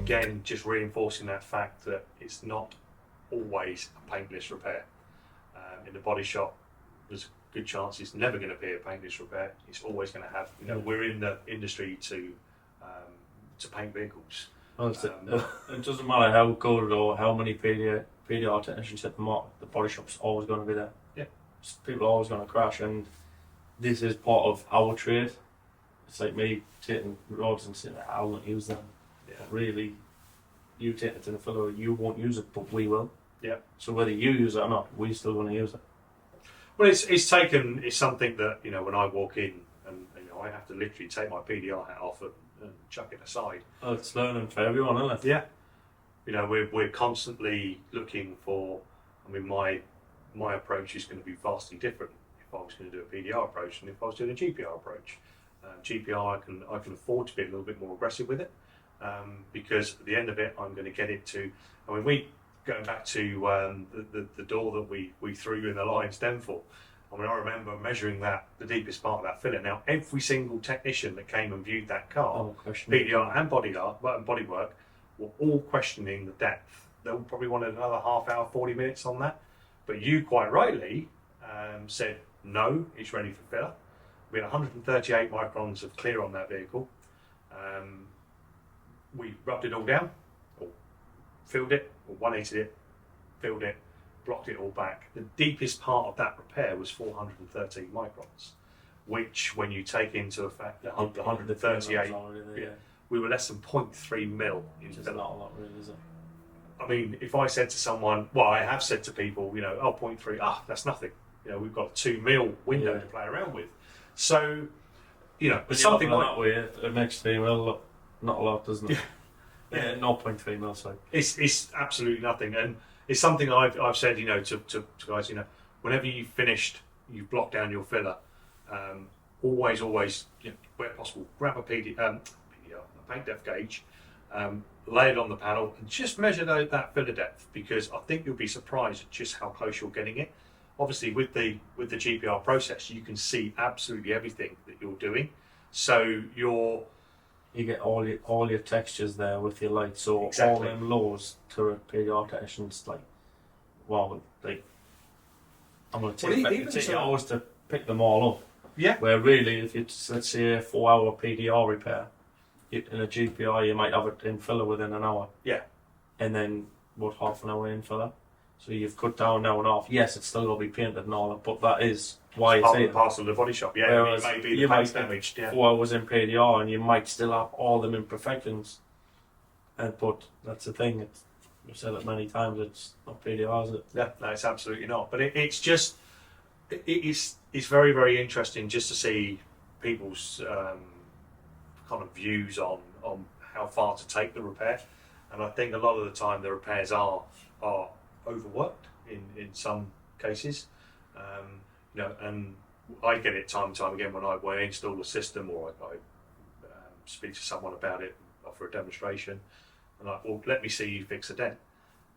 again, just reinforcing that fact that it's not always a paintless repair. In the body shop, there's a good chance it's never going to be a paintless repair. It's always going to have, we're in the industry to paint vehicles. Well, it doesn't matter how good or how many PDR technicians hit the mark, the body shop's always going to be there. Yeah. People are always going to crash, and this is part of our trade. It's like me taking rods and saying, I'll not use them. Yeah. But really, you take it to the filler, you won't use it, but we will. Yeah. So whether you use it or not, we're still going to use it. Well, it's something that, when I walk in and, I have to literally take my PDR hat off and chuck it aside. Well, it's learning for everyone, isn't it? Yeah. We're constantly looking for, my approach is going to be vastly different if I was going to do a PDR approach than if I was doing a GPR approach. GPR, I can afford to be a little bit more aggressive with it, because at the end of it, I'm going to get it to, going back to the door that we threw in the Lion's Den for. I remember measuring the deepest part of that fillet. Now, every single technician that came and viewed that car, PDR and bodywork, were all questioning the depth. They probably wanted another half hour, 40 minutes on that. But you quite rightly said, no, it's ready for filler. We had 138 microns of clear on that vehicle. We rubbed it all down, or filled it, or 180'd it, filled it, blocked it all back. The deepest part of that repair was 413 microns, which, when you take into effect the 138, we were less than 0.3 mil. Which is not a lot, really, is it? If I said to someone, well, I have said to people, 0.3, that's nothing. We've got a 2 mil window to play around with. So, but something like that way, it makes 3 mil look not a lot, doesn't it? Yeah, 0.3 mil, so. It's absolutely nothing. And it's something I've said, to guys, whenever you've finished, you've blocked down your filler, always, where possible, grab a PDR, a paint depth gauge, lay it on the panel, and just measure that filler depth, because I think you'll be surprised at just how close you're getting it. Obviously, with the GPR process, you can see absolutely everything that you're doing. So you get all your textures there with your lights, so exactly. All them lows to a PDR technician's I'm going to take hours to pick them all up. Yeah. Where really, if it's, let's say, a 4-hour PDR repair, in a GPR you might have it in filler within an hour. Yeah. And then half an hour in filler. So you've cut down an hour and a half. Yes, it's still got to be painted and all that, but that is why it's here. Parcel of the body shop. Yeah, whereas it may be the paint's damaged. Yeah. 4 hours in PDR, and you might still have all them imperfections. But that's the thing. We've said it many times. It's not PDR, is it? Yeah, no, it's absolutely not. But it's very, very interesting just to see people's kind of views on how far to take the repair. And I think a lot of the time the repairs are overworked in some cases, and I get it time and time again when I install a system, or I speak to someone about it, offer a demonstration, and let me see you fix a dent.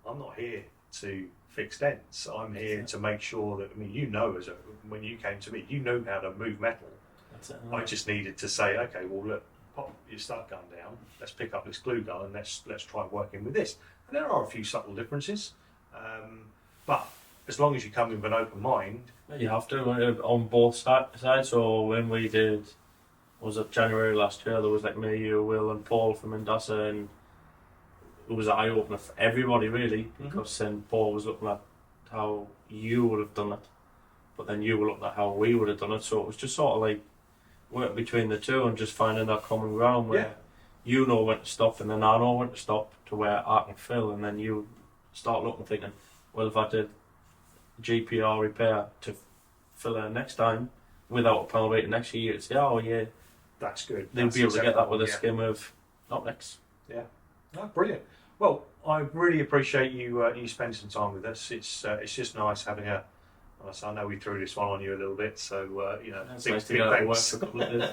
I'm not here to fix dents. I'm here to make sure that, when you came to me, you know how to move metal. That's it. I just needed to say, okay, well, look, pop your start gun down, let's pick up this glue gun and let's try working with this. And there are a few subtle differences, but as long as you come with an open mind, you have to on both sides. So when we did, was it January last year, there was me, you, Will and Paul from Indasa, and it was an eye opener for everybody really, because then Paul was looking at how you would have done it, but then you were looking at how we would have done it. So it was just sort of working between the two and just finding that common ground where you know when to stop and then I know when to stop, to where I can fill, and then you start looking thinking, well, if I did GPR repair to fill her next time without a panel beating next year, you'd say, oh yeah, that's good. They'll be able to get that with a skim of not next. Yeah, brilliant. Well, I really appreciate you spending some time with us. It's just nice having a. I know we threw this one on you a little bit, so it's nice to get out of work for a couple of days.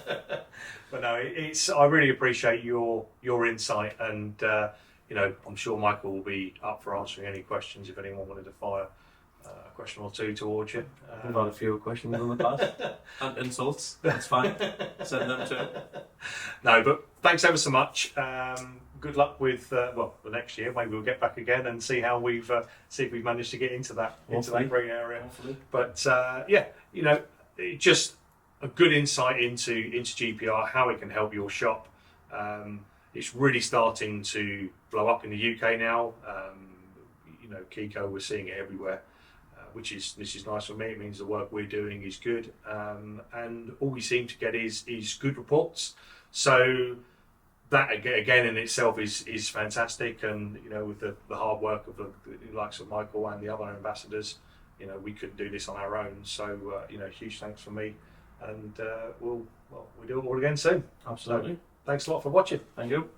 But no, I really appreciate your insight, and I'm sure Michael will be up for answering any questions if anyone wanted to fire a question or two towards you. We've had a few questions in the past and insults. That's fine. Send them to. No, but thanks ever so much. good luck with the next year. Maybe we'll get back again and see how we've see if we've managed to get into that green area. Hopefully. But yeah, just a good insight into GPR, how it can help your shop. It's really starting to blow up in the UK now. Keco, we're seeing it everywhere, which is nice for me. It means the work we're doing is good, and all we seem to get is good reports. So that again in itself is fantastic, and with the hard work of the likes of Michael and the other ambassadors, we couldn't do this on our own. So huge thanks from me, and we'll do it all again soon. Absolutely. So, thanks a lot for watching. Thank you.